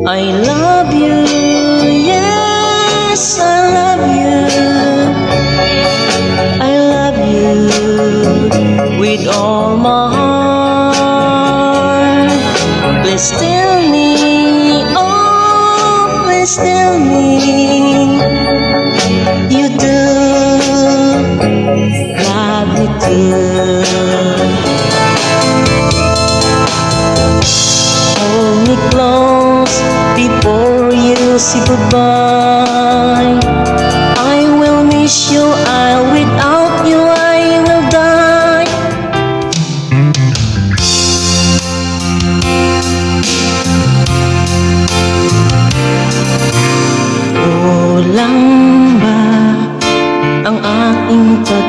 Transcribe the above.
I love you, yes, I love you. I love you with all my heart. Please tell me, oh, please tell me you do love me too. Hold me close before you say goodbye.